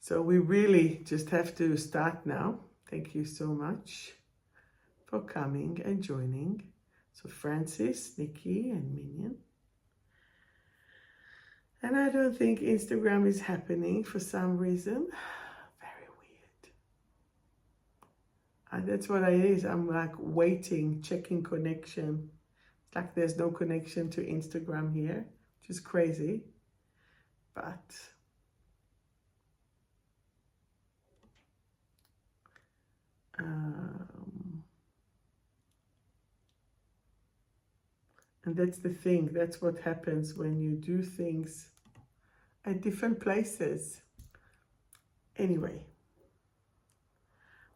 So we really just have to start now. Thank you so much for coming and joining. So Francis, Nikki, and Minion. And I don't think Instagram is happening for some reason. Very weird. That's what it is. I'm like waiting, checking connection. It's like there's no connection to Instagram here, which is crazy. But and that's the thing. That's what happens when you do things at different places. Anyway.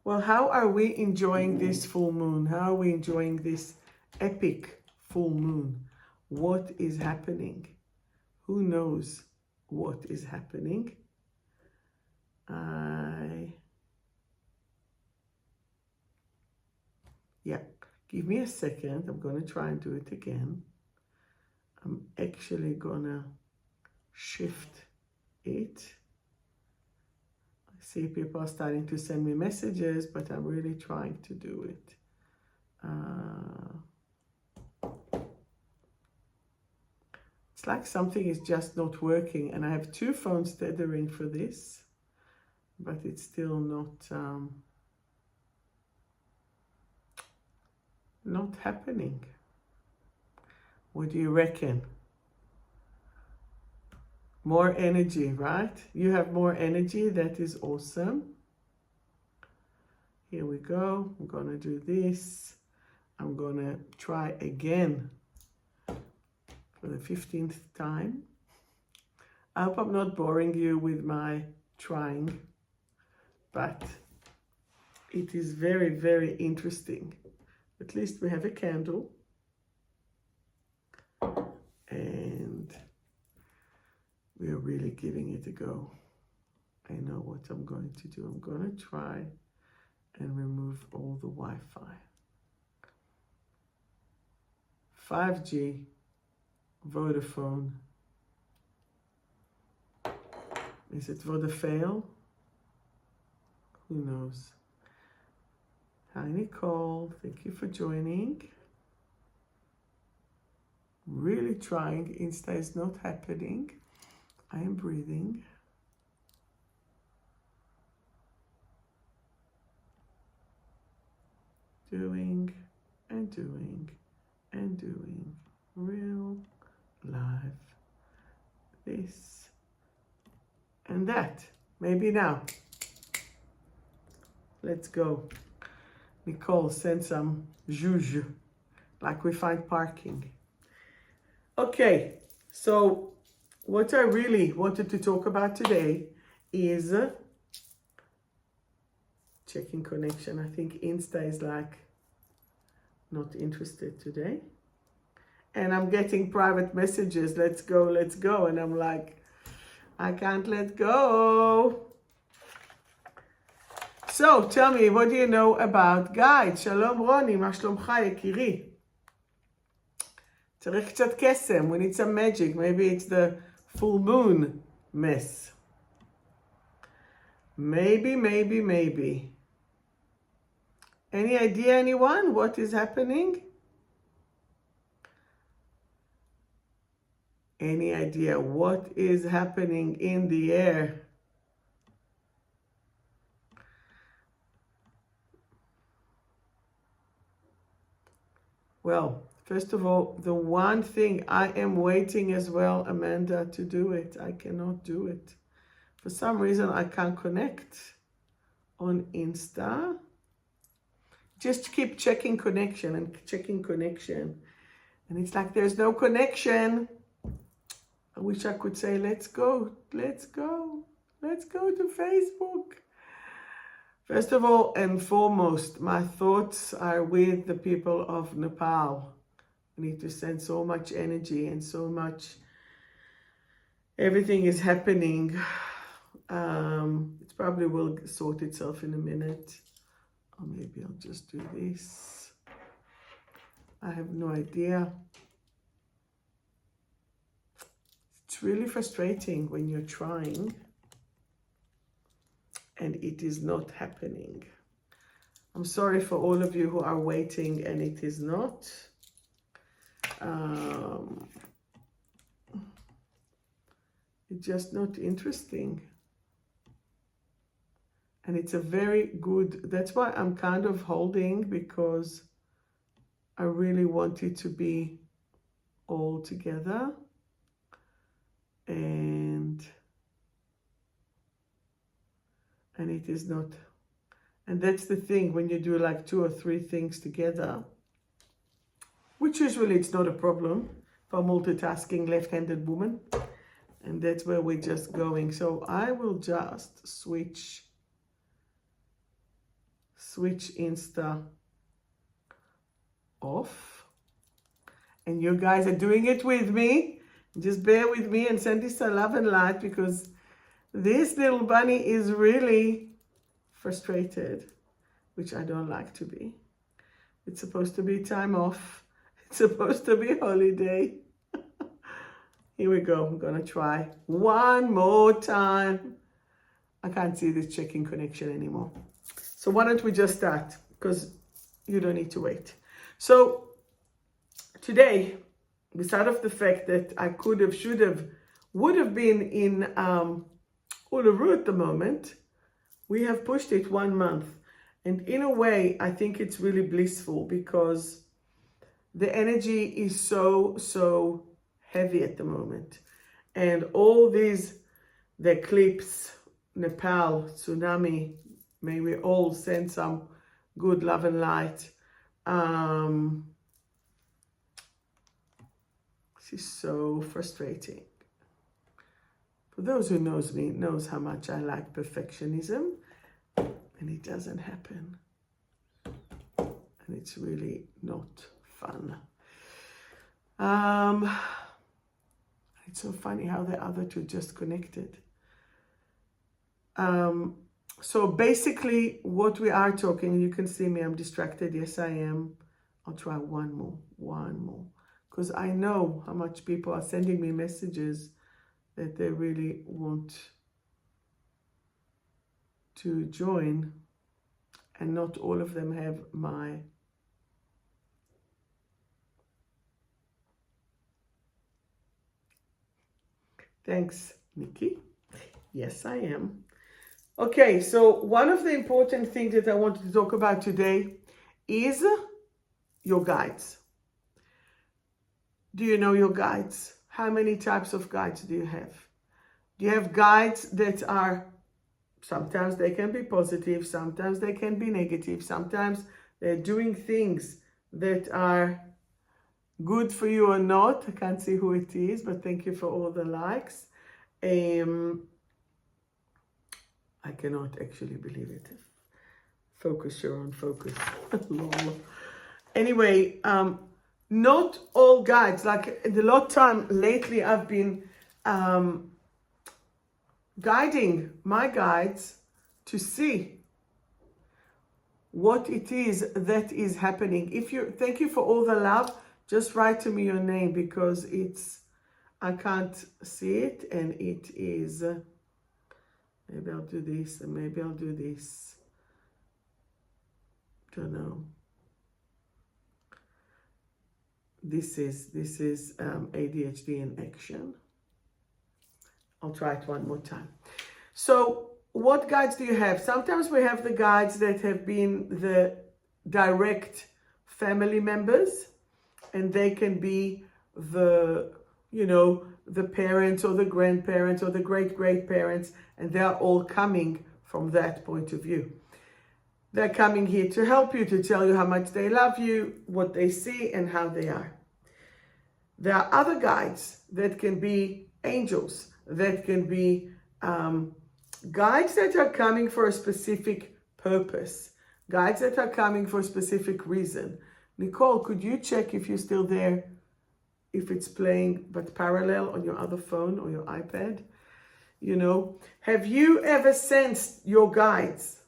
Well, how are we enjoying this full moon? How are we enjoying this epic full moon? What is happening? Who knows what is happening? Yeah, give me a second. I'm going to try and do it again. I'm actually going to shift it. I see people are starting to send me messages, but I'm really trying to do it. It's like something is just not working, and I have two phones tethering for this, but it's still not happening. What do you reckon? More energy, right? You have more energy. That is awesome. Here we go. I'm going to do this. I'm going to try again for the 15th time. I hope I'm not boring you with my trying, but it is very, very interesting. At least we have a candle. And we are really giving it a go. I know what I'm going to do. I'm going to try and remove all the Wi-Fi. 5G, Vodafone. Is it Vodafone? Who knows? Hi, Nicole. Thank you for joining. Really trying. Insta is not happening. I am breathing. Doing and doing and doing. Real, live, this and that. Maybe now. Let's go. Nicole, send some juju, like we find parking. Okay, so what I really wanted to talk about today is checking connection. I think Insta is like not interested today. And I'm getting private messages, let's go, let's go. And I'm like, I can't let go. So tell me, what do you know about guides? Shalom רוני, מה שלומך יקירי? צריך קצת קסם, we need some magic. Maybe it's the full moon mess. Maybe. Any idea, anyone? What is happening? Any idea what is happening in the air? Well, first of all, the one thing I am waiting as well, Amanda, to do it. I cannot do it. For some reason, I can't connect on Insta. Just keep checking connection and checking connection. And it's like there's no connection. I wish I could say, let's go to Facebook. First of all and foremost, my thoughts are with the people of Nepal. We need to send so much energy and so much, everything is happening. It probably will sort itself in a minute. Or maybe I'll just do this. I have no idea. It's really frustrating when you're trying. and it is not happening. I'm sorry for all of you who are waiting and it is not. It's just not interesting. And it's a very good, that's why I'm kind of holding, because I really want it to be all together. And it is not. And that's the thing, when you do like 2 or 3 things together, which usually it's not a problem for multitasking left-handed woman. And that's where we're just going. So I will just switch Insta off. And you guys are doing it with me. Just bear with me and send this to love and light, because this little bunny is really frustrated, which I don't like to be. It's supposed to be time off. It's supposed to be holiday. Here we go. I'm gonna try one more time. I can't see this checking connection anymore. So why don't we just start, because you don't need to wait. So today, beside of the fact that I could have, should have, would have been in Uluru at the moment, we have pushed it 1 month. And in a way, I think it's really blissful, because the energy is so heavy at the moment. And all these, the eclipse, Nepal, tsunami, may we all send some good love and light. This is so frustrating. For those who knows me, knows how much I like perfectionism, and it doesn't happen. And it's really not fun. It's so funny how the other two just connected. So basically what we are talking, you can see me, I'm distracted. Yes, I am. I'll try one more, because I know how much people are sending me messages that they really want to join, and not all of them have my thanks, Nikki. Yes, I am. Okay, so one of the important things that I wanted to talk about today is your guides. Do you know your guides? How many types of guides do you have? Do you have guides that are, sometimes they can be positive, sometimes they can be negative, sometimes they're doing things that are good for you or not? I can't see who it is, but thank you for all the likes. I cannot actually believe it. Focus, Sharon, focus. Lol. Anyway, not all guides, like a lot of time lately I've been guiding my guides to see what it is that is happening. Thank you for all the love. Just write to me your name, because I can't see it, and it is, maybe I'll do this, and maybe I'll do this. Don't know. This is ADHD in action. I'll try it one more time. So what guides do you have? Sometimes we have the guides that have been the direct family members, and they can be the parents or the grandparents or the great-great-parents, and they're all coming from that point of view. They're coming here to help you, to tell you how much they love you, what they see, and how they are. There are other guides that can be angels, that can be guides that are coming for a specific purpose, guides that are coming for a specific reason. Nicole, could you check if you're still there, if it's playing but parallel on your other phone or your iPad? Have you ever sensed your guides?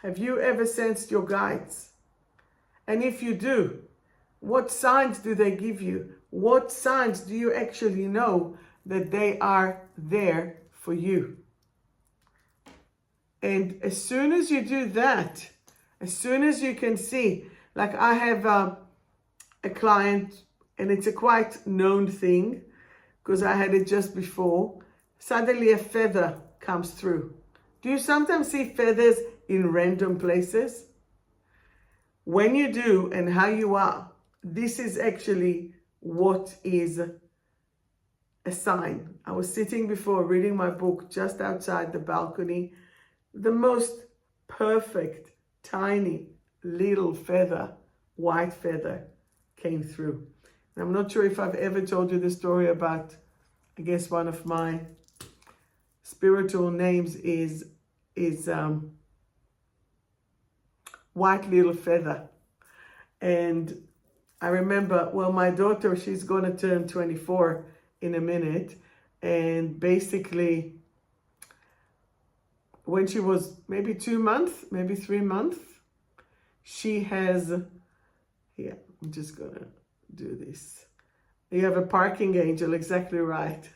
Have you ever sensed your guides? And if you do, what signs do they give you? What signs do you actually know that they are there for you? And as soon as you do that, as soon as you can see, like I have a client, and it's a quite known thing because I had it just before, suddenly a feather comes through. Do you sometimes see feathers in random places? When you do and how you are, this is actually what is a sign. I was sitting before reading my book just outside the balcony. The most perfect, tiny, little feather, white feather came through. And I'm not sure if I've ever told you the story about, I guess one of my spiritual names is White Little Feather. And I remember, well, my daughter, she's going to turn 24 in a minute. And basically, when she was maybe 2 months, maybe 3 months, she has, here, I'm just going to do this. You have a parking angel, exactly right.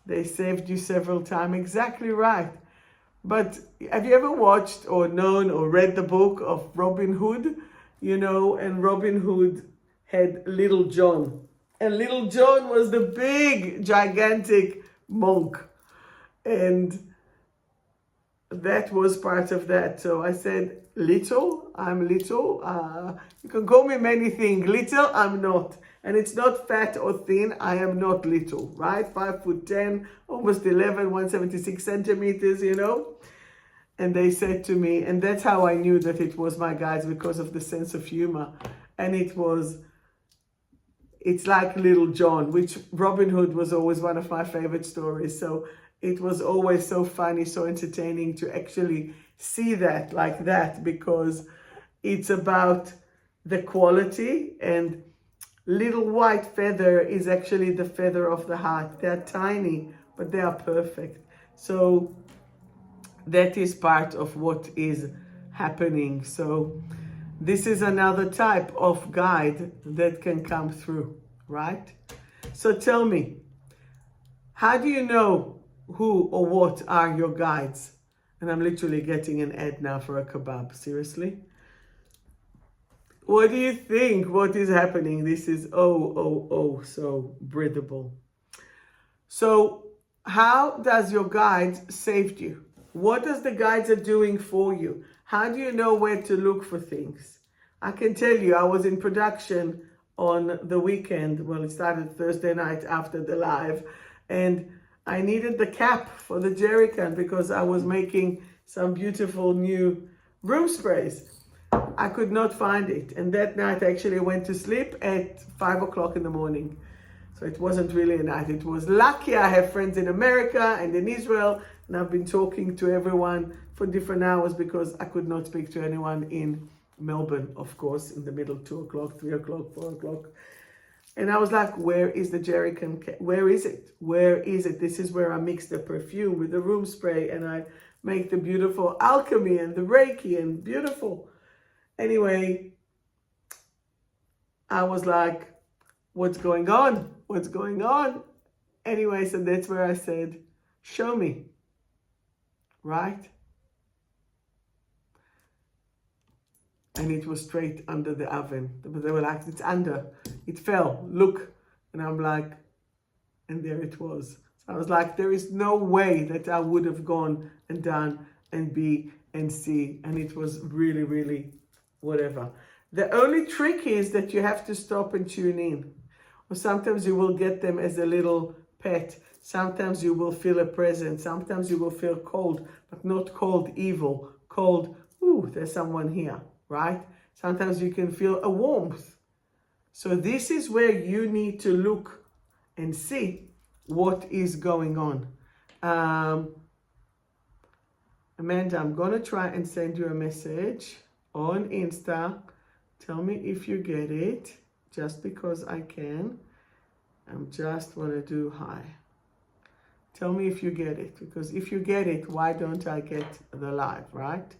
They saved you several times, exactly right. But have you ever watched or known or read the book of Robin Hood? You know, and Robin Hood had Little John. And Little John was the big, gigantic monk. And that was part of that. So I said, little, I'm little. You can call me many things. Little, I'm not. And it's not fat or thin. I am not little, right? 5'10", almost 11, 176 centimeters, you know. And they said to me, and that's how I knew that it was my guides, because of the sense of humor. And it's like Little John, which Robin Hood was always one of my favorite stories. So it was always so funny, so entertaining to actually see that like that, because it's about the quality, and little white feather is actually the feather of the heart. They're tiny, but they are perfect. So that is part of what is happening. So this is another type of guide that can come through, right? So tell me, how do you know who or what are your guides? And I'm literally getting an ad now for a kebab, seriously. What do you think? What is happening? This is so breathable. So how does your guide save you? What does the guides are doing for you? How do you know where to look for things? I can tell you, I was in production on the weekend. Well, it started Thursday night after the live, and I needed the cap for the jerry can because I was making some beautiful new room sprays. I could not find it. And that night I actually went to sleep at 5 o'clock in the morning. So it wasn't really a night. It was lucky I have friends in America and in Israel. And I've been talking to everyone for different hours because I could not speak to anyone in Melbourne, of course, in the middle, 2 o'clock, 3 o'clock, 4 o'clock. And I was like, where is the jerry can? Where is it? Where is it? This is where I mix the perfume with the room spray and I make the beautiful alchemy and the Reiki and beautiful. Anyway, I was like, what's going on? What's going on? Anyway, so that's where I said, show me, right? And it was straight under the oven. They were like, it's under. It fell, look. And I'm like, and there it was. So I was like, there is no way that I would have gone and done and be and see. And it was really, really whatever. The only trick is that you have to stop and tune in. Or sometimes you will get them as a little pet. Sometimes you will feel a presence. Sometimes you will feel cold, but not cold evil. Cold, ooh, there's someone here, right? Sometimes you can feel a warmth. So this is where you need to look and see what is going on. Amanda, I'm going to try and send you a message on Insta. Tell me if you get it, just because I can. I just want to do hi. Tell me if you get it, because if you get it, why don't I get the live, right?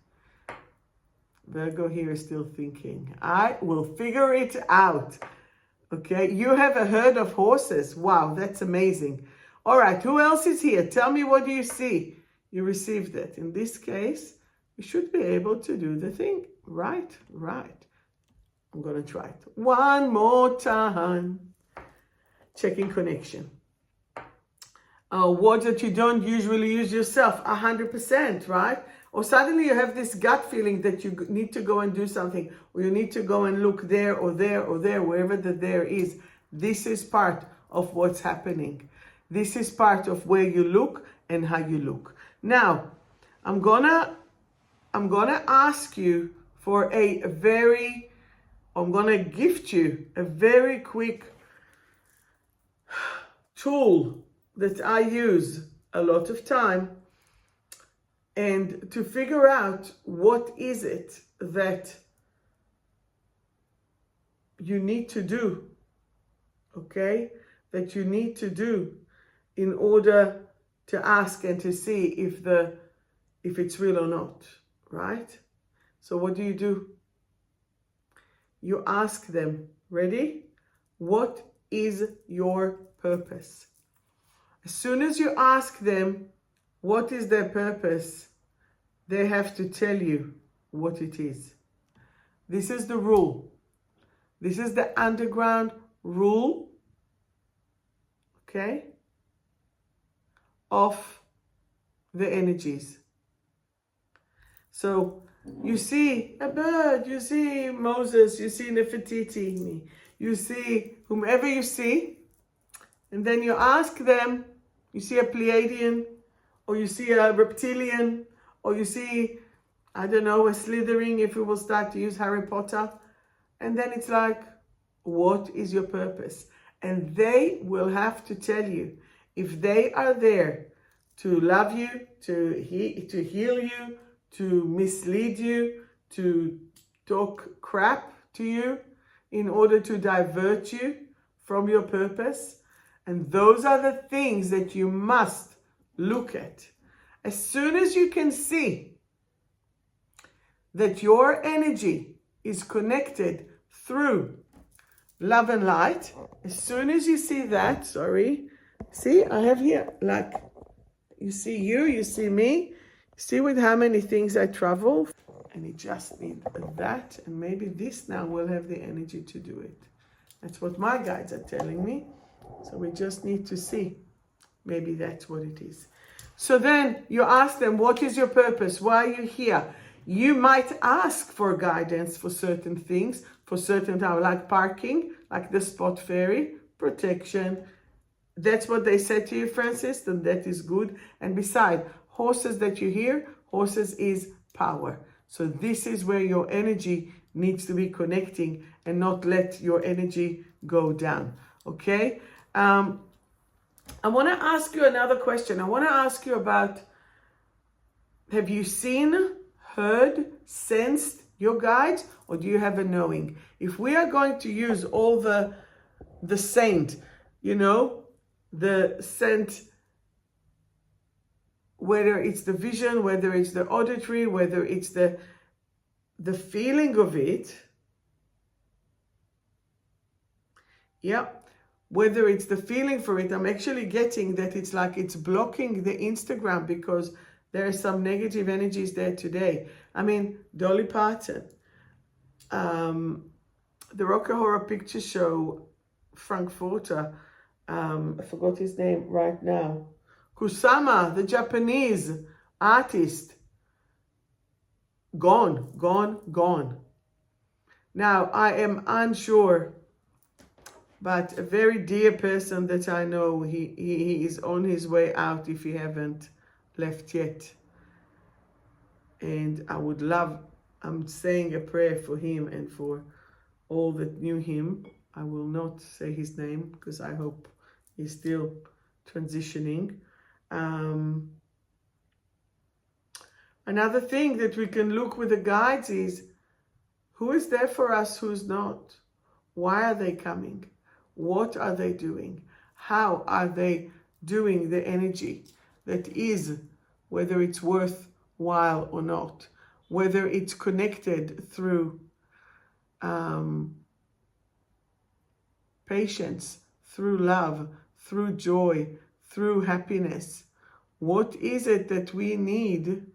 Virgo here is still thinking. I will figure it out. Okay, you have a herd of horses. Wow, that's amazing. All right, who else is here? Tell me, what do you see? you received it. In this case, you should be able to do the thing. Right. I'm going to try it one more time. Checking connection. Words that you don't usually use yourself, 100%, right? Or suddenly you have this gut feeling that you need to go and do something, or you need to go and look there or there or there, wherever the there is. This is part of what's happening. This is part of where you look and how you look. Now, I'm gonna ask you for I'm gonna gift you a very quick tool that I use a lot of time, and to figure out what is it that you need to do, okay? That you need to do in order to ask and to see if it's real or not, right? So what do? You ask them, ready? What is your purpose? As soon as you ask them what is their purpose, they have to tell you what it is. This is the rule. This is the underground rule, okay, of the energies. So you see a bird, you see Moses, you see Nefertiti, you see whomever you see, and then you ask them, you see a Pleiadian, or you see a reptilian, or you see, I don't know, a slithering, if we will start to use Harry Potter. And then it's like, what is your purpose? And they will have to tell you if they are there to love you, to heal you, to mislead you, to talk crap to you in order to divert you from your purpose. And those are the things that you must look at. As soon as you can see that your energy is connected through love and light, as soon as you see that, see, I have here, like, you see you see me, see with how many things I travel, and you just need that, and maybe this now will have the energy to do it. That's what my guides are telling me. So we just need to see. Maybe that's what it is. So then you ask them, what is your purpose? Why are you here? You might ask for guidance for certain things, for certain time, like parking, like the spot ferry, protection. That's what they said to you, Francis, and that is good. And beside, horses that you hear, horses is power. So this is where your energy needs to be connecting and not let your energy go down. Okay? I want to ask you another question. I want to ask you about, have you seen, heard, sensed your guides, or do you have a knowing? If we are going to use all the saint, the scent, whether it's the vision, whether it's the auditory, whether it's the feeling of it, whether it's the feeling for it, I'm actually getting that it's like it's blocking the Instagram because there are some negative energies there today. I mean, Dolly Parton, the Rocky Horror Picture Show, Frankfurter, I forgot his name right now, Kusama, the Japanese artist, gone. Now, I am unsure, but a very dear person that I know, he is on his way out if he haven't left yet. And I'm saying a prayer for him and for all that knew him. I will not say his name because I hope he's still transitioning. Another thing that we can look with the guides is, who is there for us, who's not? Why are they coming? What are they doing? How are they doing the energy that is, whether it's worthwhile or not, whether it's connected through patience, through love, through joy, through happiness, What is it that we need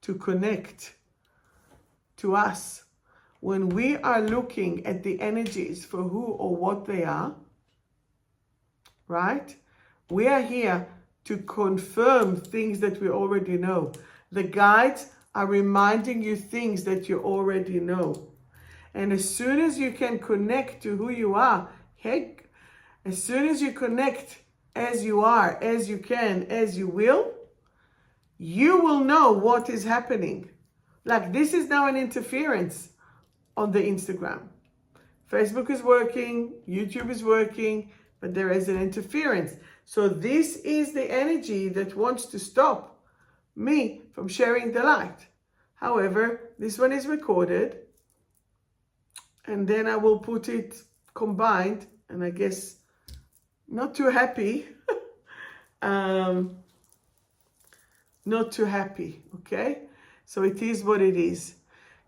to connect to us? When we are looking at the energies for who or what they are, right? We are here to confirm things that we already know. The guides are reminding you things that you already know. And as soon as you can connect to who you are, heck, as soon as you connect as you are, as you can, as you will know what is happening. Like this is now an interference on the Instagram. Facebook is working, YouTube is working, but there is an interference. So this is the energy that wants to stop me from sharing the light. However, this one is recorded, and then I will put it combined, and I guess not too happy. Not too happy, okay? So it is what it is.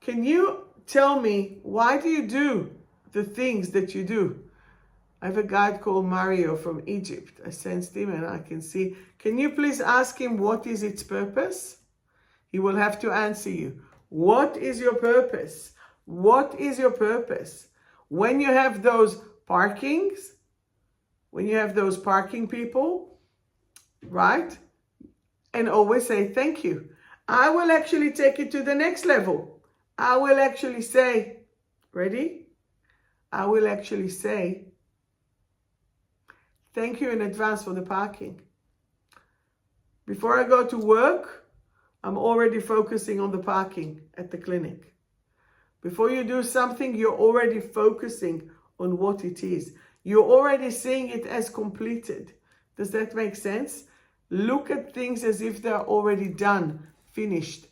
Can you tell me, why do you do the things that you do? I have a guide called Mario from Egypt. I sensed him and I can see. Can you please ask him what is its purpose? He will have to answer you. What is your purpose? What is your purpose? When you have those parkings, when you have those parking people, right? And always say thank you. I will actually take it to the next level. I will actually say, ready? I will actually say, thank you in advance for the parking. Before I go to work, I'm already focusing on the parking at the clinic. Before you do something, you're already focusing on what it is. You're already seeing it as completed. Does that make sense? Look at things as if they're already done, finished.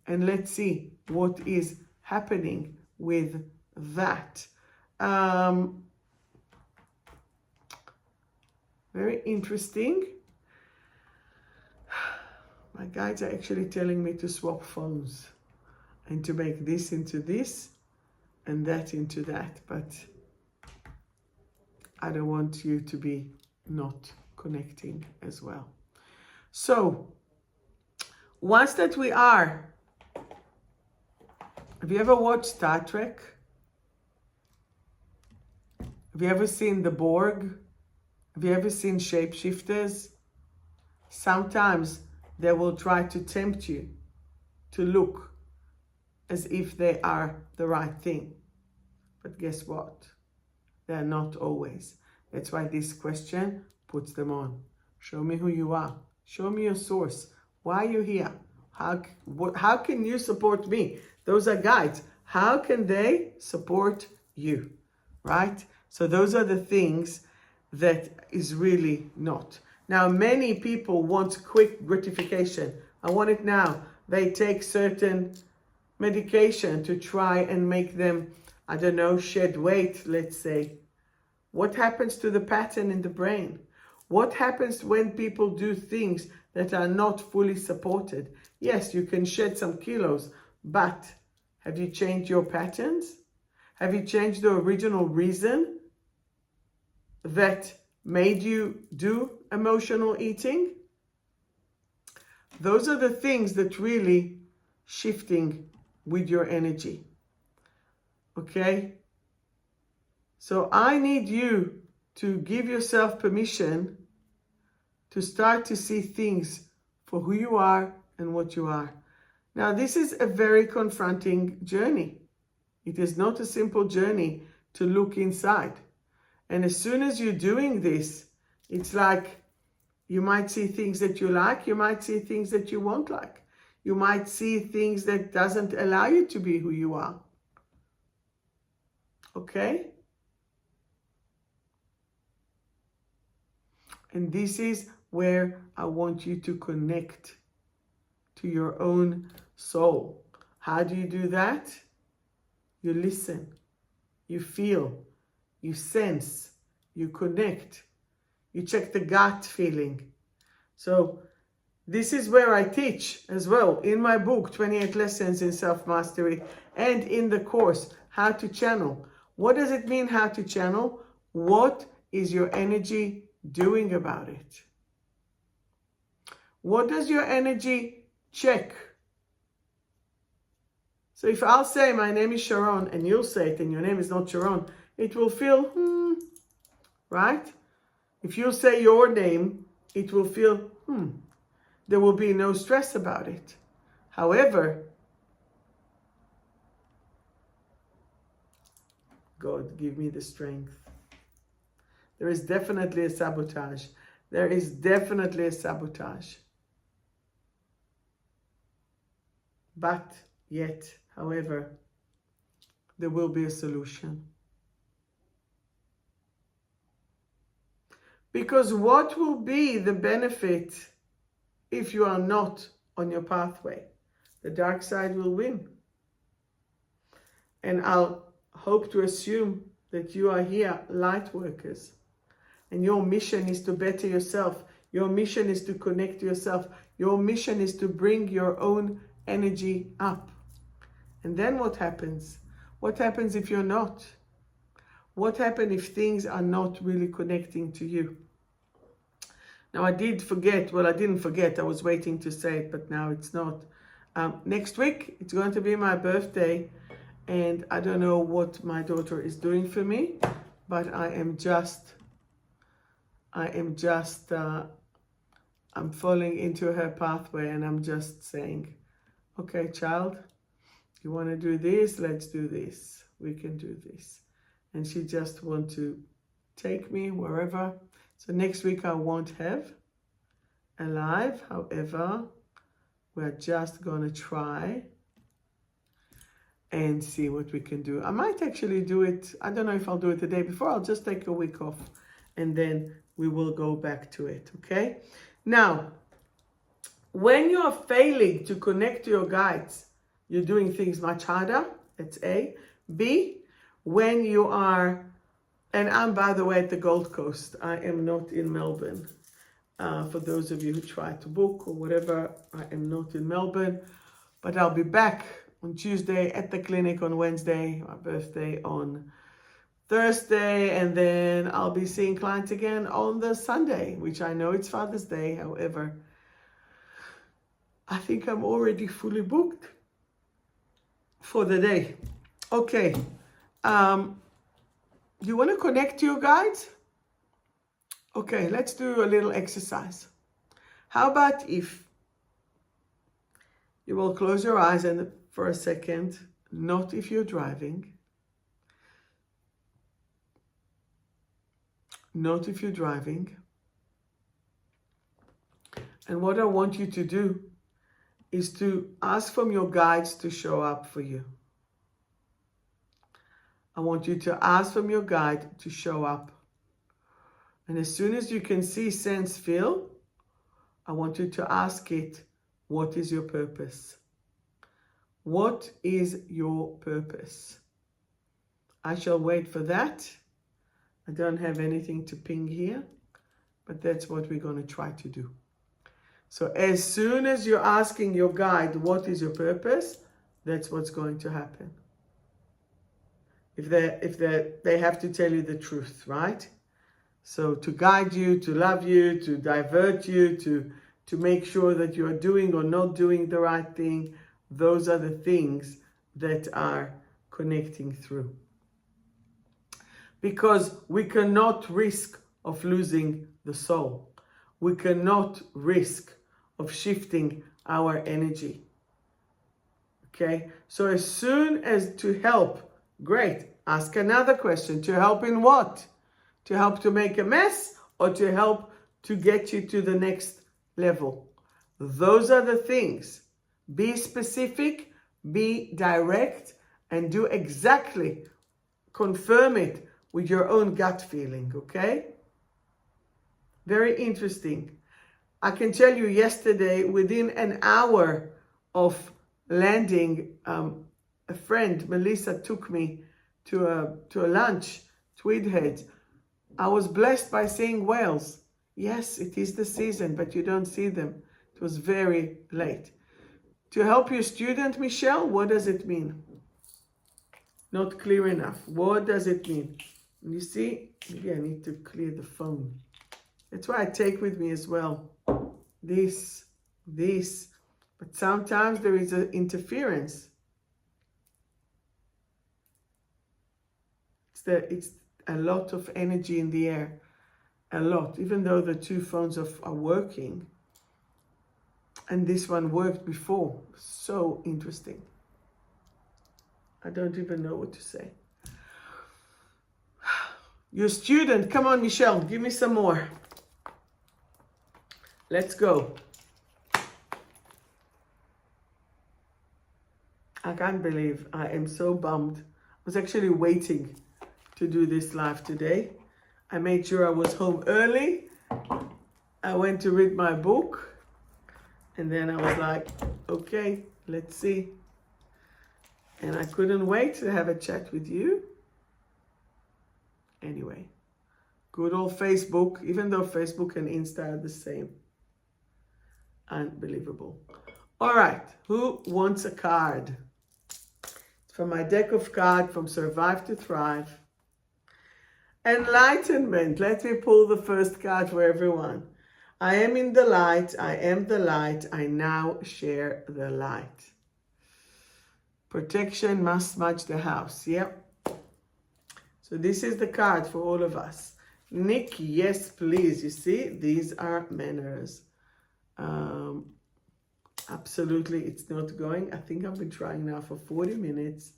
And let's see what is happening with that. Very interesting. My guides are actually telling me to swap phones and to make this into this and that into that. But I don't want you to be not connecting as well. So once that we are, have you ever watched Star Trek? Have you ever seen the Borg? Have you ever seen shapeshifters? Sometimes they will try to tempt you to look as if they are the right thing. But guess what? They're not always. That's why this question puts them on. Show me who you are. Show me your source. Why are you here? How can you support me? Those are guides. How can they support you? Right? So those are the things that is really not. Now, many people want quick gratification. I want it now. They take certain medication to try and make them, I don't know, shed weight, let's say. What happens to the pattern in the brain? What happens when people do things that are not fully supported? Yes, you can shed some kilos, but have you changed your patterns? Have you changed the original reason that made you do emotional eating? Those are the things that really shifting with your energy. Okay? So I need you to give yourself permission to start to see things for who you are and what you are. Now, this is a very confronting journey. It is not a simple journey to look inside. And as soon as you're doing this, it's like you might see things that you like, you might see things that you won't like. You might see things that doesn't allow you to be who you are. Okay? And this is where I want you to connect to your own soul. How do you do that? You listen, you feel, you sense, you connect, you check the gut feeling. So this is where I teach as well in my book, 28 Lessons in Self-Mastery, and in the course, How to Channel. What does it mean, how to channel? What is your energy doing about it? What does your energy check? So if I'll say my name is Sharon and you'll say it and your name is not Sharon, it will feel, right? If you say your name, it will feel, there will be no stress about it. However, God, give me the strength. There is definitely a sabotage. There is definitely a sabotage. But yet, however, there will be a solution. Because what will be the benefit if you are not on your pathway? The dark side will win. And I'll hope to assume that you are here light workers. And your mission is to better yourself. Your mission is to connect to yourself. Your mission is to bring your own energy up. And then what happens? What happens if you're not? What happens if things are not really connecting to you? Now I did forget, well I didn't forget, I was waiting to say it, but now it's not. Next week, it's going to be my birthday, and I don't know what my daughter is doing for me, but I'm falling into her pathway, and I'm just saying, okay, child, you want to do this? Let's do this. We can do this. And she just wants to take me wherever. So next week I won't have a live. However, we're just going to try and see what we can do. I might actually do it. I don't know if I'll do it the day before. I'll just take a week off and then we will go back to it. Okay. Now, when you are failing to connect to your guides, you're doing things much harder. That's A. B, when you are, and I'm, by the way, at the Gold Coast. I am not in Melbourne. For those of you who try to book or whatever, I am not in Melbourne. But I'll be back on Tuesday at the clinic on Wednesday, my birthday on Thursday, and then I'll be seeing clients again on the Sunday, which I know it's Father's Day. However, I think I'm already fully booked for the day. Okay. You want to connect to your guides? Okay, let's do a little exercise. How about if you will close your eyes and for a second, not if you're driving. Not if you're driving. And what I want you to do is to ask from your guides to show up for you. I want you to ask from your guide to show up. And as soon as you can see, sense, feel, I want you to ask it, what is your purpose? What is your purpose? I shall wait for that. I don't have anything to ping here, but that's what we're going to try to do. So as soon as you're asking your guide, what is your purpose? That's what's going to happen. If they have to tell you the truth, right? So to guide you, to love you, to divert you, to make sure that you are doing or not doing the right thing, those are the things that are connecting through. Because we cannot risk of losing the soul. We cannot risk of shifting our energy. Okay? So as soon as to help, great. Ask another question. To help in what? To help to make a mess or to help to get you to the next level? Those are the things. Be specific, be direct, and do exactly, confirm it with your own gut feeling, okay? Very interesting. I can tell you yesterday, within an hour of landing, a friend, Melissa, took me to a lunch, Tweedhead. I was blessed by seeing whales. Yes, it is the season, but you don't see them. It was very late. To help your student, Michelle, what does it mean? Not clear enough. What does it mean? You see, maybe I need to clear the phone. That's why I take with me as well this this. But sometimes there is an interference. It's a lot of energy in the air. A lot, even though the two phones are working. And this one worked before. So interesting. I don't even know what to say. Your student, come on, Michelle, give me some more. Let's go. I can't believe I am so bummed. I was actually waiting to do this live today. I made sure I was home early. I went to read my book. And then I was like, okay, let's see. And I couldn't wait to have a chat with you. Anyway, good old Facebook, even though Facebook and Insta are the same. Unbelievable. All right, who wants a card? It's from my deck of cards from Survive to Thrive. Enlightenment. Let me pull the first card for everyone. I am in the light. I am the light. I now share the light. Protection must match the house. Yep. So this is the card for all of us. Nikki, yes, please. You see, these are manners. Absolutely, it's not going. I think I've been trying now for 40 minutes.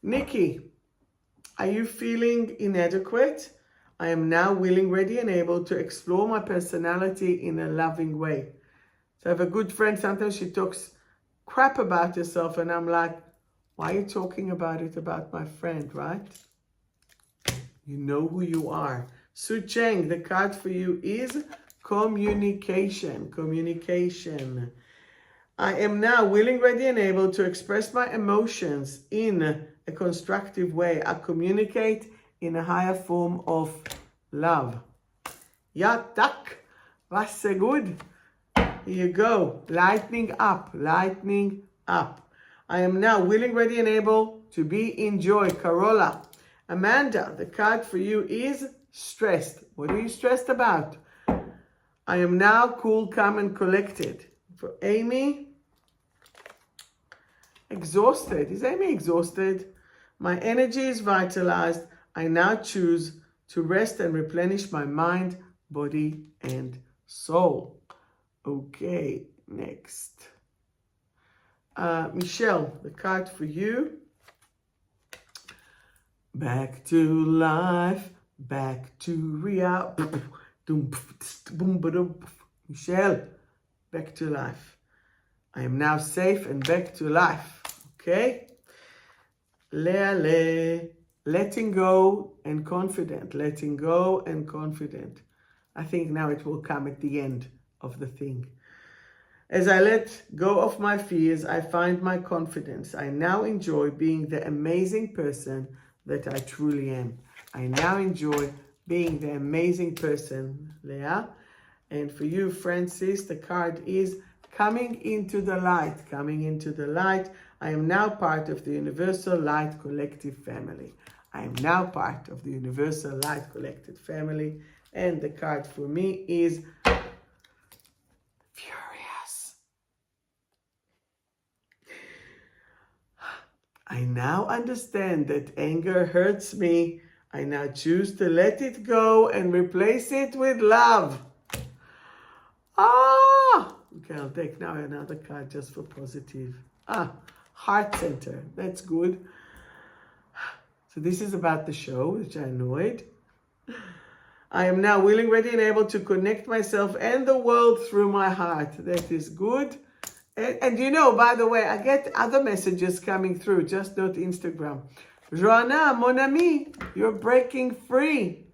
Nikki, are you feeling inadequate? I am now willing, ready, and able to explore my personality in a loving way. So I have a good friend. Sometimes she talks crap about herself, and I'm like, why are you talking about it about my friend, right? You know who you are. Su Cheng, the card for you is communication. Communication. I am now willing, ready, and able to express my emotions in a constructive way. I communicate in a higher form of love. Ja, tak. Was sehr good. Here you go. Lightning up. Lightning up. I am now willing, ready, and able to be in joy. Carola. Amanda, the card for you is stressed. What are you stressed about? I am now cool, calm, and collected. For Amy, exhausted. Is Amy exhausted? My energy is vitalized. I now choose to rest and replenish my mind, body, and soul. Okay, next. Michelle, the card for you. Back to life, back to reality. Michelle, back to life. I am now safe and back to life. Okay? Letting go and confident. Letting go and confident. I think now it will come at the end of the thing. As I let go of my fears, I find my confidence. I now enjoy being the amazing person that I truly am. I now enjoy being the amazing person, Leah. And for you, Francis, the card is coming into the light. Coming into the light. I am now part of the Universal Light Collective family. I am now part of the Universal Light Collective family. And the card for me is Furious. I now understand that anger hurts me. I now choose to let it go and replace it with love. Okay, I'll take now another card just for positive. Heart center. That's good. So this is about the show, which I annoyed. I am now willing, ready, and able to connect myself and the world through my heart. That is good. And you know, by the way, I get other messages coming through, just not Instagram. Joanna, mon ami, you're breaking free.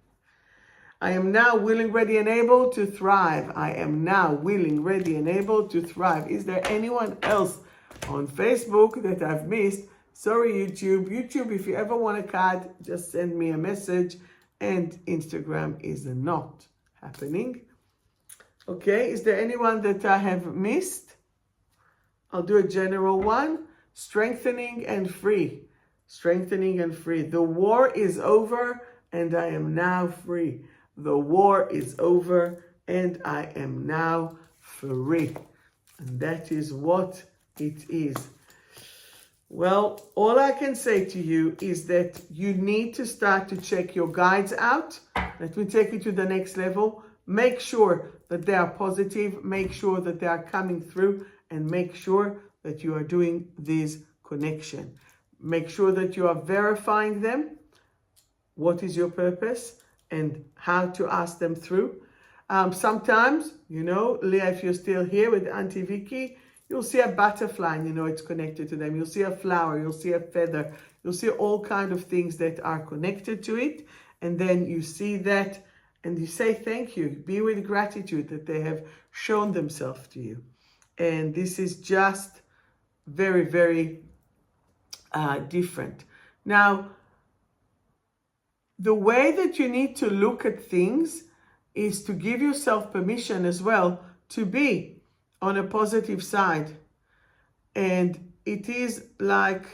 I am now willing, ready, and able to thrive. I am now willing, ready, and able to thrive. Is there anyone else on Facebook that I've missed? Sorry, YouTube. YouTube, if you ever want a card, just send me a message. And Instagram is not happening. Okay, is there anyone that I have missed? I'll do a general one. Strengthening and free. Strengthening and free. The war is over and I am now free. The war is over and I am now free. And that is what it is. Well, all I can say to you is that you need to start to check your guides out. Let me take you to the next level. Make sure that they are positive. Make sure that they are coming through, and make sure that you are doing this connection. Make sure that you are verifying them. What is your purpose and how to ask them through. Sometimes, you know, Leah, if you're still here with Auntie Vicky, you'll see a butterfly and you know it's connected to them. You'll see a flower, you'll see a feather, you'll see all kinds of things that are connected to it. And then you see that and you say thank you. Be with gratitude that they have shown themselves to you. And this is just very, very different. Now, the way that you need to look at things is to give yourself permission as well to be on a positive side. And it is like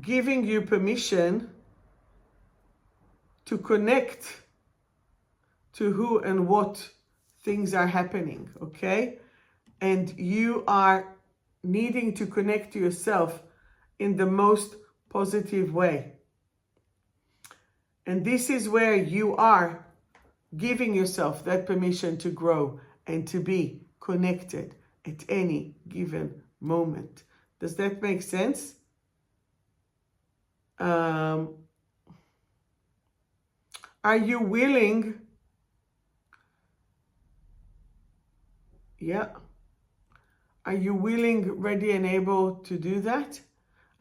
giving you permission to connect to who and what things are happening, okay? And you are needing to connect to yourself in the most positive way. And this is where you are giving yourself that permission to grow and to be connected at any given moment. Does that make sense? Are you willing? Yeah. Are you willing, ready, and able to do that?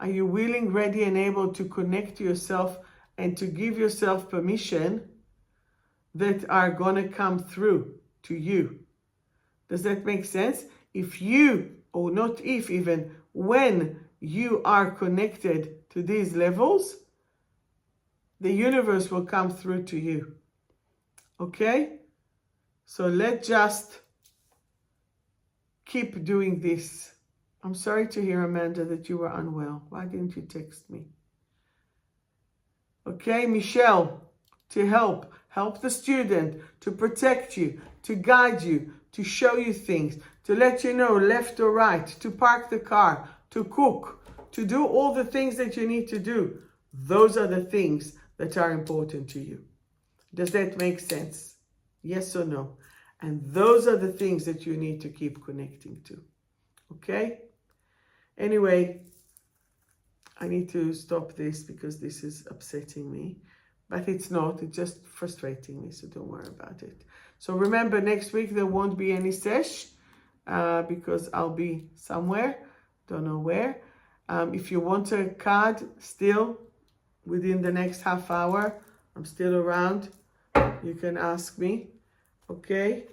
Are you willing, ready, and able to connect to yourself and to give yourself permission that are going to come through to you? Does that make sense? If you, or not if, even when you are connected to these levels, the universe will come through to you. Okay? So let's just keep doing this. I'm sorry to hear, Amanda, that you were unwell. Why didn't you text me? Okay, Michelle, to help the student, to protect you, to guide you, to show you things, to let you know left or right, to park the car, to cook, to do all the things that you need to do. Those are the things that are important to you. Does that make sense? Yes or no? And those are the things that you need to keep connecting to. Okay? Anyway, I need to stop this because this is upsetting me. But it's not. It's just frustrating me. So don't worry about it. So remember, next week there won't be any sesh because I'll be somewhere. Don't know where. If you want a card still within the next half hour, I'm still around. You can ask me. Okay?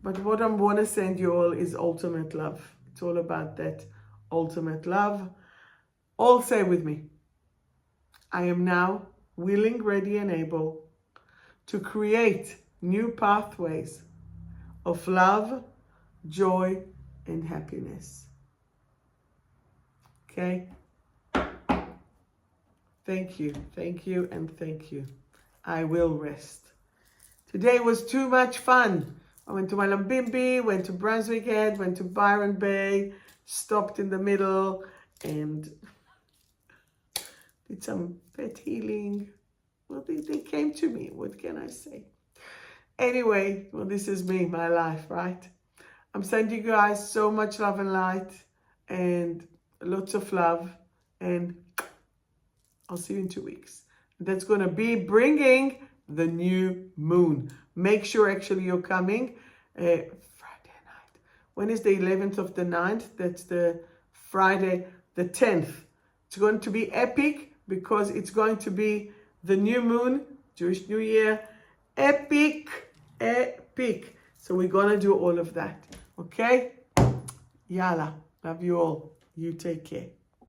But what I want to send you all is ultimate love. It's all about that ultimate love. All say with me, I am now willing, ready, and able to create new pathways of love, joy, and happiness. Okay? Thank you, and thank you. I will rest. Today was too much fun. I went to Malambimbi, went to Brunswick Head, went to Byron Bay, stopped in the middle, and did some pet healing. Well, they came to me. What can I say? Anyway, well, this is me, my life, right? I'm sending you guys so much love and light and lots of love. And I'll see you in 2 weeks. That's going to be bringing the new moon. Make sure actually you're coming Friday night. When is the 11th of the 9th? That's the Friday the 10th. It's going to be epic because it's going to be the new moon, Jewish New Year. Epic. So we're going to do all of that. Okay? Yalla. Love you all. You take care.